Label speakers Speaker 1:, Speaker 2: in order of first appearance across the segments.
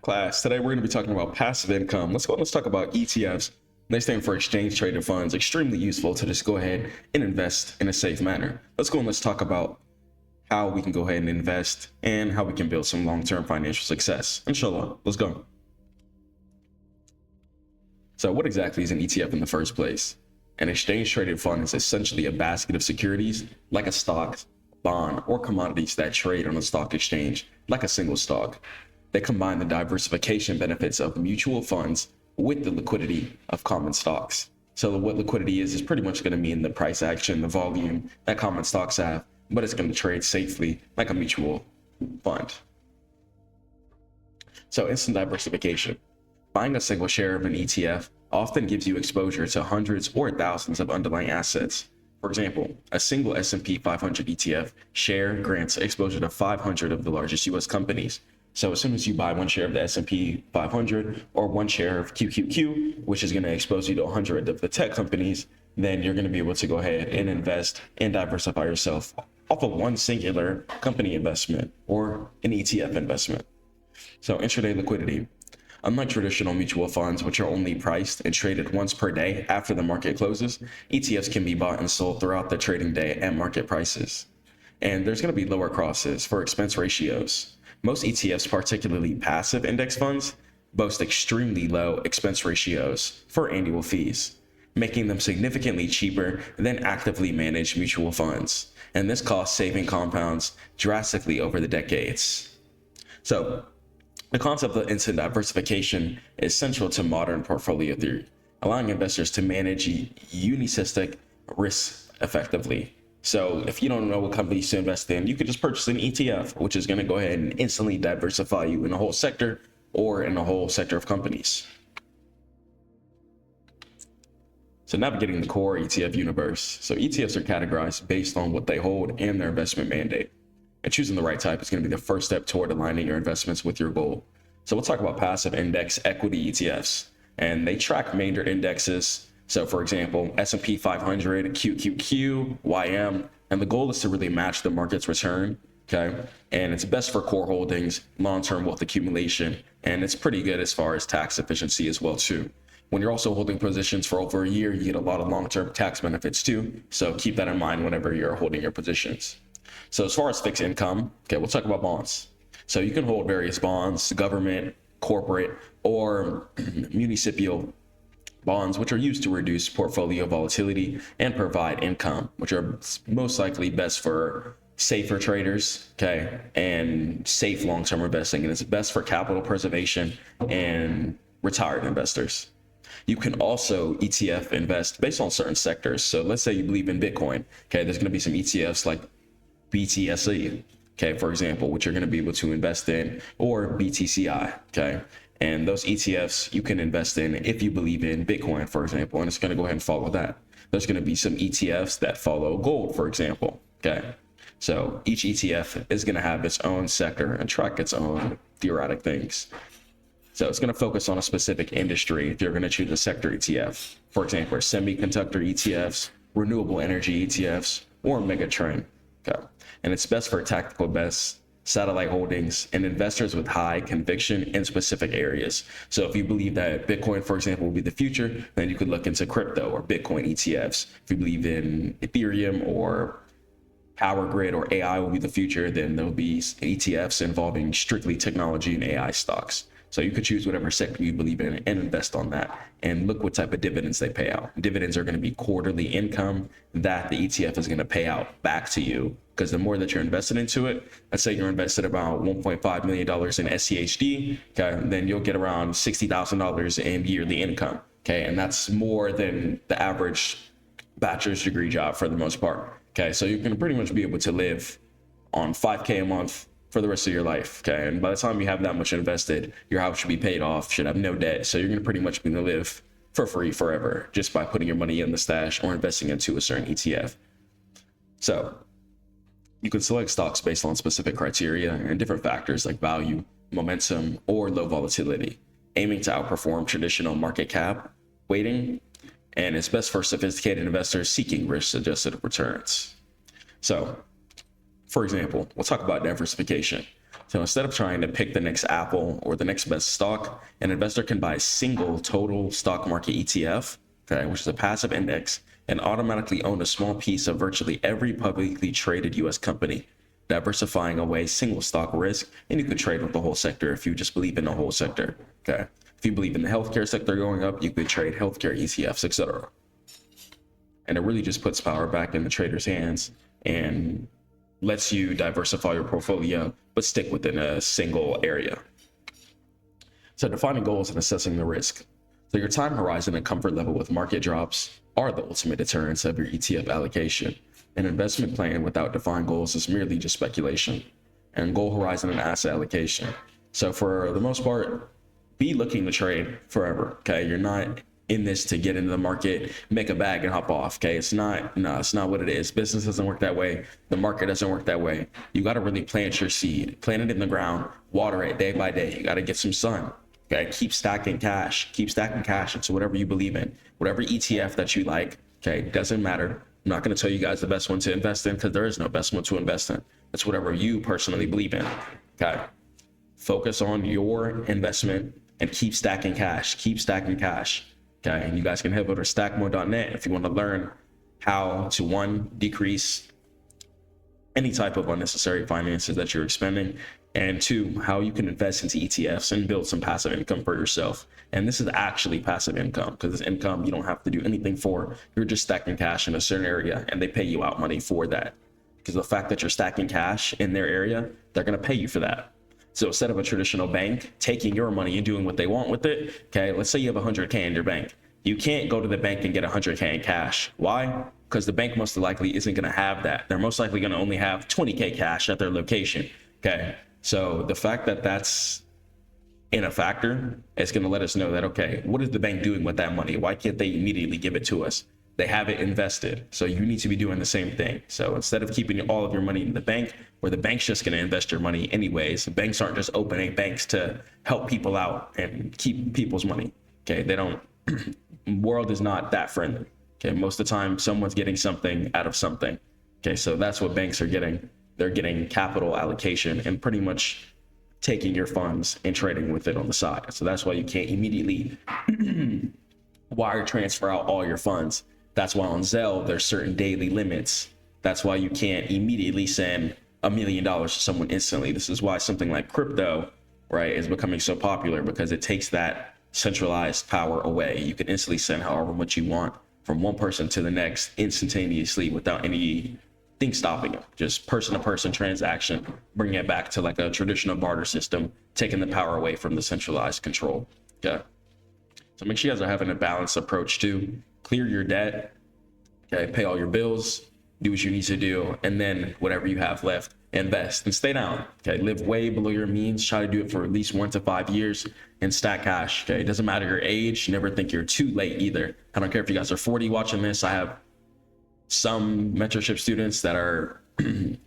Speaker 1: Class, today we're going to be talking about passive income. Let's talk about ETFs. They stand for exchange traded funds. Extremely useful to just go ahead and invest in a safe manner. Let's talk about how we can go ahead and invest and how we can build some long-term financial success. Inshallah, let's go. So what exactly is an ETF in the first place? An exchange traded fund is essentially a basket of securities like a stock, bond, or commodities that trade on a stock exchange like a single stock. They combine the diversification benefits of mutual funds with the liquidity of common stocks. So what liquidity is pretty much going to mean the price action, the volume that common stocks have, but it's going to trade safely like a mutual fund. So instant diversification. Buying a single share of an ETF often gives you exposure to hundreds or thousands of underlying assets. For example, a single S&P 500 ETF share grants exposure to 500 of the largest US companies. So as soon as you buy one share of the S&P 500 or one share of QQQ, which is going to expose you to 100 of the tech companies, then you're going to be able to go ahead and invest and diversify yourself off of one singular company investment or an ETF investment. So intraday liquidity. Unlike traditional mutual funds, which are only priced and traded once per day after the market closes, ETFs can be bought and sold throughout the trading day at market prices. And there's going to be lower crosses for expense ratios. Most ETFs, particularly passive index funds, boast extremely low expense ratios for annual fees, making them significantly cheaper than actively managed mutual funds. And this cost saving compounds drastically over the decades. So the concept of instant diversification is central to modern portfolio theory, allowing investors to manage unisystem risks effectively. So if you don't know what companies to invest in, you could just purchase an ETF, which is going to go ahead and instantly diversify you in a whole sector or in a whole sector of companies. So navigating the core ETF universe. So ETFs are categorized based on what they hold and their investment mandate. And choosing the right type is going to be the first step toward aligning your investments with your goal. So we'll talk about passive index equity ETFs, and they track major indexes. So for example, S&P 500, QQQ, YM, and the goal is to really match the market's return, okay? And it's best for core holdings, long-term wealth accumulation, and it's pretty good as far as tax efficiency as well too. When you're also holding positions for over a year, you get a lot of long-term tax benefits too. So keep that in mind whenever you're holding your positions. So as far as fixed income, okay, we'll talk about bonds. So you can hold various bonds, government, corporate, or municipal bonds, which are used to reduce portfolio volatility and provide income, which are most likely best for safer traders, okay, and safe long-term investing. And it's best for capital preservation and retired investors. You can also ETF invest based on certain sectors. So let's say you believe in Bitcoin, okay, there's going to be some ETFs like BTSE, okay, for example, which you're going to be able to invest in, or BTCI, okay. And those ETFs you can invest in if you believe in Bitcoin, for example, and it's going to go ahead and follow that. There's going to be some ETFs that follow gold, for example, okay. So each ETF is going to have its own sector and track its own theoretic things. So it's going to focus on a specific industry if you're going to choose a sector ETF. For example, semiconductor ETFs, renewable energy ETFs, or megatrend. Okay. And it's best for tactical bets, satellite holdings, and investors with high conviction in specific areas. So if you believe that Bitcoin, for example, will be the future, then you could look into crypto or Bitcoin ETFs. If you believe in Ethereum or power grid or AI will be the future, then there'll be ETFs involving strictly technology and AI stocks. So you could choose whatever sector you believe in and invest on that, and look what type of dividends they pay out. Dividends are going to be quarterly income that the ETF is going to pay out back to you, because the more that you're invested into it, let's say you're invested about $1.5 million in SCHD, okay, then you'll get around $60,000 in yearly income, okay, and that's more than the average bachelor's degree job for the most part, okay. So you're going to pretty much be able to live on $5K a month for the rest of your life, okay? And by the time you have that much invested, your house should be paid off, should have no debt. So you're going to pretty much be able to live for free forever just by putting your money in the stash or investing into a certain ETF. So you can select stocks based on specific criteria and different factors like value, momentum, or low volatility, aiming to outperform traditional market cap weighting. And it's best for sophisticated investors seeking risk-adjusted returns. So for example, we'll talk about diversification. So instead of trying to pick the next Apple or the next best stock, an investor can buy a single total stock market ETF, okay, which is a passive index, and automatically own a small piece of virtually every publicly traded US company, diversifying away single stock risk. And you could trade with the whole sector if you just believe in the whole sector, okay? If you believe in the healthcare sector going up, you could trade healthcare ETFs, etc. And it really just puts power back in the trader's hands and lets you diversify your portfolio, but stick within a single area. So defining goals and assessing the risk. So your time horizon and comfort level with market drops are the ultimate deterrents of your ETF allocation. An investment plan without defined goals is merely just speculation. And goal horizon and asset allocation. So for the most part, be looking to trade forever, okay? You're not in this to get into the market, make a bag and hop off, okay? It's not what it is. Business doesn't work that way. The market doesn't work that way. You got to really plant your seed, plant it in the ground, water it day by day. You got to get some sun, okay? Keep stacking cash into whatever you believe in, whatever ETF that you like, okay? Doesn't matter. I'm not going to tell you guys the best one to invest in because there is no best one to invest in. It's whatever you personally believe in, okay? Focus on your investment and keep stacking cash, okay? And you guys can head over to StackMODE.net if you want to learn how to, one, decrease any type of unnecessary finances that you're expending, and two, how you can invest into ETFs and build some passive income for yourself. And this is actually passive income because it's income you don't have to do anything for. You're just stacking cash in a certain area and they pay you out money for that. Because the fact that you're stacking cash in their area, they're going to pay you for that. So instead of a traditional bank taking your money and doing what they want with it, okay, let's say you have 100K in your bank. You can't go to the bank and get 100K in cash. Why? Because the bank most likely isn't going to have that. They're most likely going to only have 20K cash at their location, okay? So the fact that that's in a factor is going to let us know that, okay, what is the bank doing with that money? Why can't they immediately give it to us? They have it invested. So you need to be doing the same thing. So instead of keeping all of your money in the bank, where the bank's just going to invest your money anyways, banks aren't just opening banks to help people out and keep people's money. Okay, they don't, world is not that friendly. Okay, most of the time someone's getting something out of something. Okay, so that's what banks are getting. They're getting capital allocation and pretty much taking your funds and trading with it on the side. So that's why you can't immediately wire transfer out all your funds. That's why on Zelle, there's certain daily limits. That's why you can't immediately send $1 million to someone instantly. This is why something like crypto, right, is becoming so popular, because it takes that centralized power away. You can instantly send however much you want from one person to the next instantaneously without anything stopping it. Just person-to-person transaction, bringing it back to like a traditional barter system, taking the power away from the centralized control. Okay. So make sure you guys are having a balanced approach to clear your debt, okay, pay all your bills, do what you need to do, and then whatever you have left, invest and stay down. Okay, live way below your means. Try to do it for at least 1 to 5 years and stack cash. Okay, it doesn't matter your age. Never think you're too late either. I don't care if you guys are 40 watching this. I have some mentorship students that are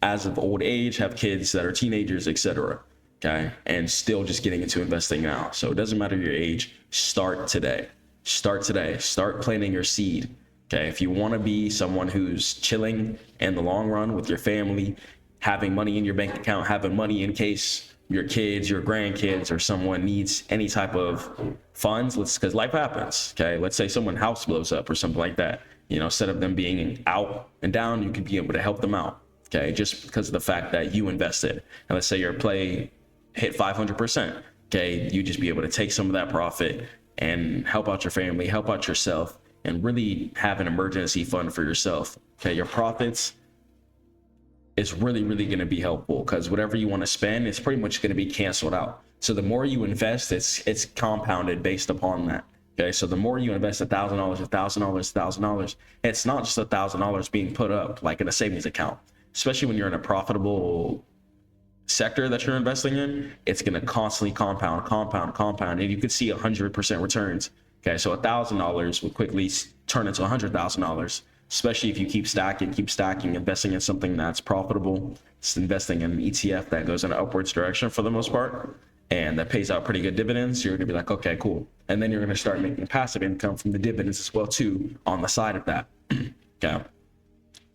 Speaker 1: as of old age, have kids that are teenagers, etc. Okay, and still just getting into investing now. So it doesn't matter your age. Start today. Start today. Start planting your seed. Okay, if you want to be someone who's chilling in the long run with your family, having money in your bank account, having money in case your kids, your grandkids, or someone needs any type of funds, because life happens. Okay, let's say someone's house blows up or something like that. You know, instead of them being out and down, you could be able to help them out. Okay, just because of the fact that you invested. And let's say your play hit 500%. Okay, you just be able to take some of that profit and help out your family, help out yourself, and really have an emergency fund for yourself. Okay, your profits is really, really going to be helpful, because whatever you want to spend, it's pretty much going to be canceled out. So the more you invest, it's compounded based upon that. Okay, so the more you invest $1,000, $1,000, it's not just $1,000 being put up like in a savings account. Especially when you're in a profitable sector that you're investing in, it's going to constantly compound, and you could see 100% returns. Okay, so $1,000 will quickly turn into $100,000, especially if you keep stacking, investing in something that's profitable. It's investing in an ETF that goes in an upwards direction for the most part, and that pays out pretty good dividends. You're going to be like, okay, cool. And then you're going to start making passive income from the dividends as well too on the side of that. Okay.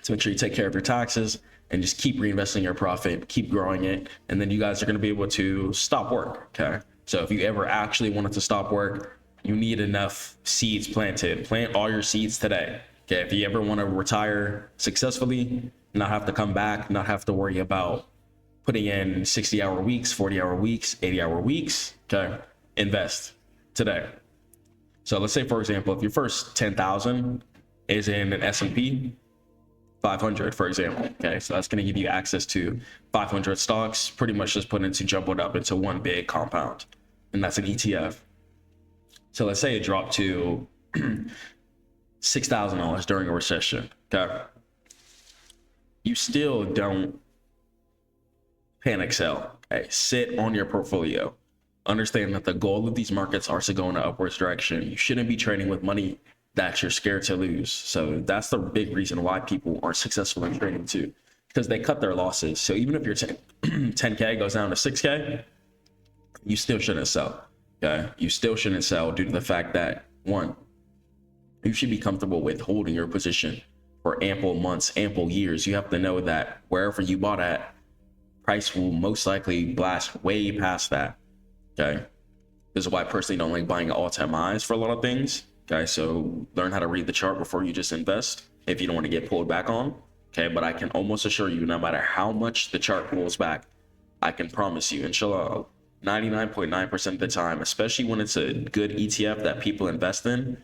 Speaker 1: So make sure you take care of your taxes, and just keep reinvesting your profit, keep growing it, and then you guys are going to be able to stop work. Okay, so if you ever actually wanted to stop work, you need enough seeds planted. Plant all your seeds today. Okay, if you ever want to retire successfully, not have to come back, not have to worry about putting in 60-hour weeks, 40-hour weeks, 80-hour weeks, okay, invest today. So let's say, for example, if your first 10,000 is in an S&P 500, for example, okay, so that's going to give you access to 500 stocks, pretty much just put into jumbled up into one big compound, and that's an ETF. So let's say it dropped to $6,000 during a recession, okay? You still don't panic sell, okay? Sit on your portfolio. Understand that the goal of these markets are to go in an upwards direction. You shouldn't be trading with money that you're scared to lose. So that's the big reason why people aren't successful in trading too, because they cut their losses. So even if your 10K goes down to 6K, you still shouldn't sell, okay? You still shouldn't sell due to the fact that, one, you should be comfortable with holding your position for ample months, ample years. You have to know that wherever you bought at, price will most likely blast way past that, okay? This is why I personally don't like buying all-time highs for a lot of things, okay? So learn how to read the chart before you just invest if you don't want to get pulled back on, okay? But I can almost assure you, no matter how much the chart pulls back, I can promise you, inshallah, 99.9% of the time, especially when it's a good ETF that people invest in,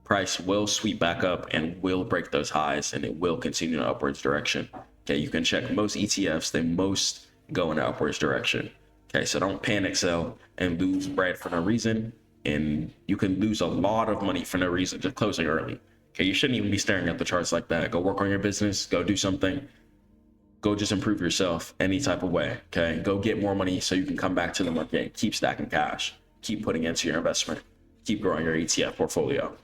Speaker 1: price will sweep back up and will break those highs, and it will continue in an upwards direction. Okay, you can check most ETFs, they most go in an upwards direction. Okay, so don't panic sell and lose bread for no reason, and you can lose a lot of money for no reason just closing early. Okay, you shouldn't even be staring at the charts like that. Go work on your business, go do something, go just improve yourself any type of way. Okay, go get more money so you can come back to the market, keep stacking cash, keep putting into your investment, keep growing your ETF portfolio.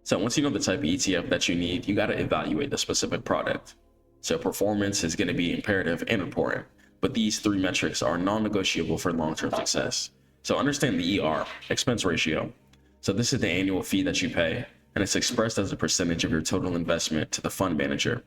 Speaker 1: So once you know the type of ETF that you need, you got to evaluate the specific product. So performance is going to be imperative and important, but these three metrics are non-negotiable for long-term success. So understand the ER, expense ratio. So this is the annual fee that you pay, and it's expressed as a percentage of your total investment to the fund manager.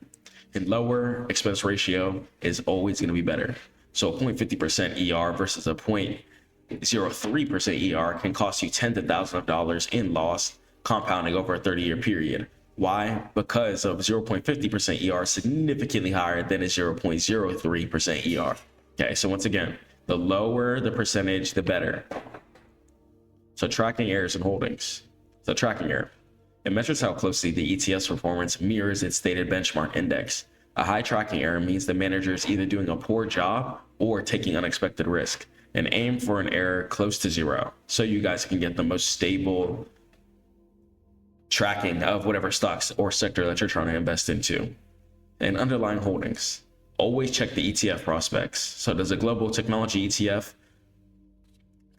Speaker 1: And lower expense ratio is always going to be better. So a 0.50% ER versus a 0.03% ER can cost you tens of thousands of dollars in loss, compounding over a 30-year period. Why? Because of 0.50% ER significantly higher than a 0.03% ER. Okay, so once again, the lower the percentage, the better. So tracking errors and holdings. So tracking error. It measures how closely the ETF's performance mirrors its stated benchmark index. A high tracking error means the manager is either doing a poor job or taking unexpected risk. And aim for an error close to zero, so you guys can get the most stable tracking of whatever stocks or sector that you're trying to invest into. And underlying holdings. Always check the ETF prospects. So does a global technology ETF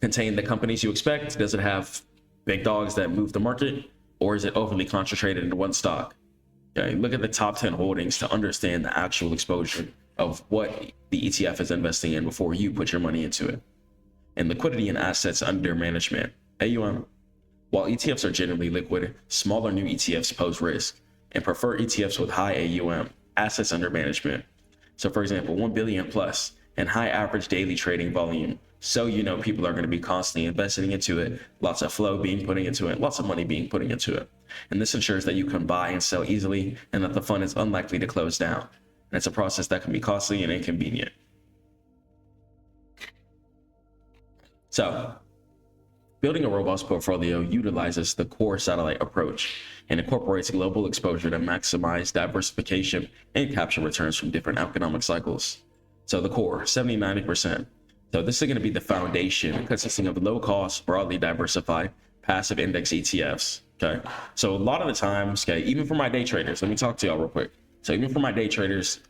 Speaker 1: contain the companies you expect? Does it have big dogs that move the market? Or is it overly concentrated into one stock? Okay, look at the top 10 holdings to understand the actual exposure of what the ETF is investing in before you put your money into it. And liquidity and assets under management, AUM. While ETFs are generally liquid, smaller new ETFs pose risk and prefer ETFs with high AUM, assets under management. So for example, 1 billion plus and high average daily trading volume. So you know people are going to be constantly investing into it, lots of flow being put into it, lots of money being put into it. And this ensures that you can buy and sell easily and that the fund is unlikely to close down. And it's a process that can be costly and inconvenient. So building a robust portfolio utilizes the core satellite approach and incorporates global exposure to maximize diversification and capture returns from different economic cycles. So the core, 70-90%. So this is going to be the foundation consisting of low cost, broadly diversified, passive index ETFs. Okay. So a lot of the times, okay, even for my day traders, let me talk to y'all real quick. So even for my day traders,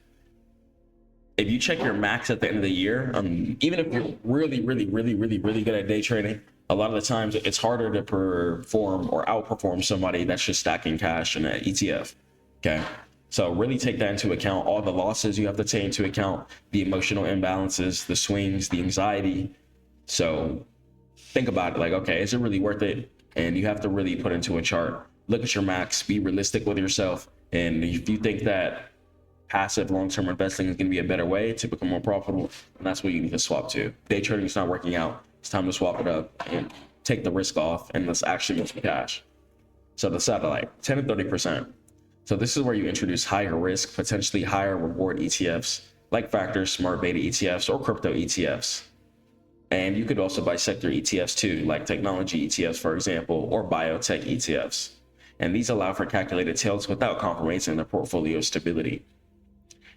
Speaker 1: if you check your max at the end of the year, even if you're really good at day trading, a lot of the times it's harder to perform or outperform somebody that's just stacking cash in an ETF. Okay. So really take that into account, all the losses you have to take into account, the emotional imbalances, the swings, the anxiety. So think about it like, okay, is it really worth it? And you have to really put into a chart, look at your max, be realistic with yourself. And if you think that passive long-term investing is going to be a better way to become more profitable, and that's what you need to swap to. Day trading is not working out. It's time to swap it up and take the risk off, and let's actually make some cash. So the satellite, 10 to 30%. So this is where you introduce higher risk, potentially higher reward ETFs, like factors, smart beta ETFs, or crypto ETFs. And you could also buy sector ETFs too, like technology ETFs, for example, or biotech ETFs. And these allow for calculated tails without compromising their portfolio stability.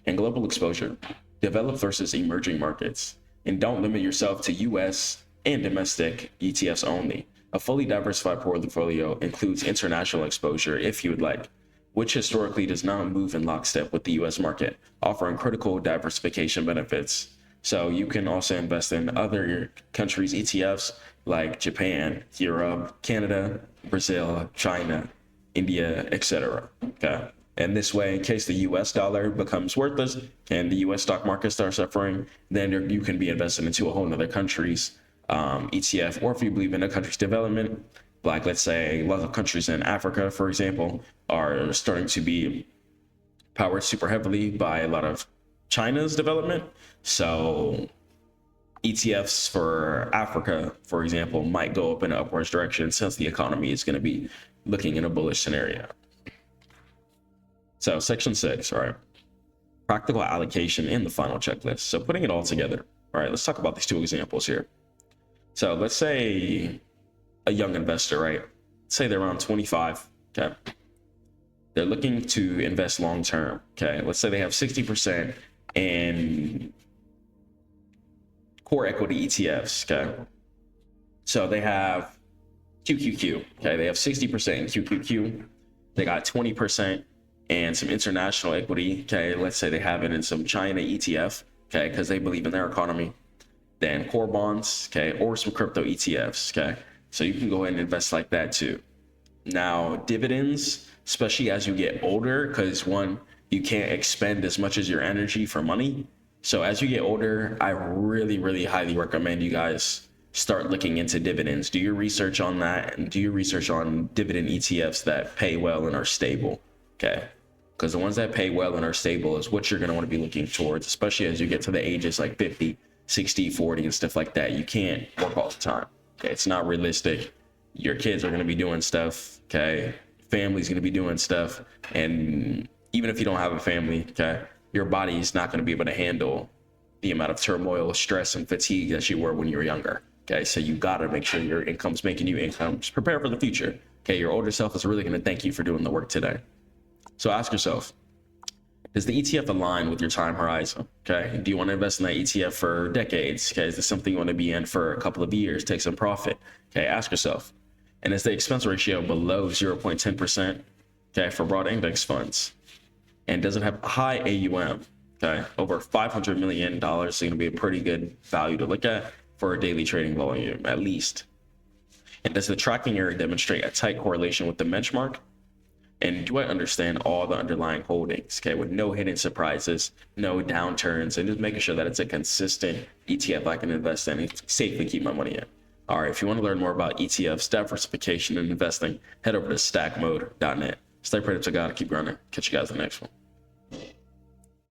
Speaker 1: And global exposure, developed versus emerging markets. And don't limit yourself to US and domestic ETFs only. A fully diversified portfolio includes international exposure if you would like, which historically does not move in lockstep with the US market, offering critical diversification benefits. So you can also invest in other countries' ETFs like Japan, Europe, Canada, Brazil, China, India, etc. Okay. And this way, in case the US dollar becomes worthless and the US stock market starts suffering, then you can be invested into a whole nother country's ETF, or if you believe in a country's development, like let's say a lot of countries in Africa, for example, are starting to be powered super heavily by a lot of China's development. So ETFs for Africa, for example, might go up in an upwards direction since the economy is going to be looking in a bullish scenario. So section 6, all right, practical allocation in the final checklist. So putting it all together. All right, let's talk about these two examples here. So let's say a young investor, right? Say they're around 25, okay? They're looking to invest long-term, okay? Let's say they have 60% in core equity ETFs, okay? So they have QQQ, okay? They have 60% in QQQ. They got 20% and some international equity, okay? Let's say they have it in some China ETF, okay? Because they believe in their economy. Then core bonds, okay, or some crypto ETFs, okay? So you can go ahead and invest like that too. Now, dividends, especially as you get older, because one, you can't expend as much as your energy for money. So as you get older, I really, really highly recommend you guys start looking into dividends. Do your research on that, and do your research on dividend ETFs that pay well and are stable, okay? Because the ones that pay well and are stable is what you're going to want to be looking towards, especially as you get to the ages like 50, 60, 40 and stuff like that. You can't work all the time. Okay, it's not realistic. Your kids are going to be doing stuff. Okay, family's going to be doing stuff, and even if you don't have a family, okay, your body is not going to be able to handle the amount of turmoil, stress, and fatigue that you were when you were younger. Okay, so you got to make sure your income's making you income. Just prepare for the future. Okay, your older self is really going to thank you for doing the work today. So ask yourself, does the ETF align with your time horizon? Okay. Do you want to invest in that ETF for decades? Okay. Is this something you want to be in for a couple of years, take some profit? Okay. Ask yourself. And is the expense ratio below 0.10%? Okay. For broad index funds? And does it have high AUM? Okay. Over $500 million is going to be a pretty good value to look at for a daily trading volume, at least. And does the tracking area demonstrate a tight correlation with the benchmark? And do I understand all the underlying holdings, okay, with no hidden surprises, no downturns, and just making sure that it's a consistent ETF I can invest in and safely keep my money in. All right, if you want to learn more about ETFs, diversification, and investing, head over to stackmode.net. Stay prayed to God, keep grinding. Catch you guys in the next one.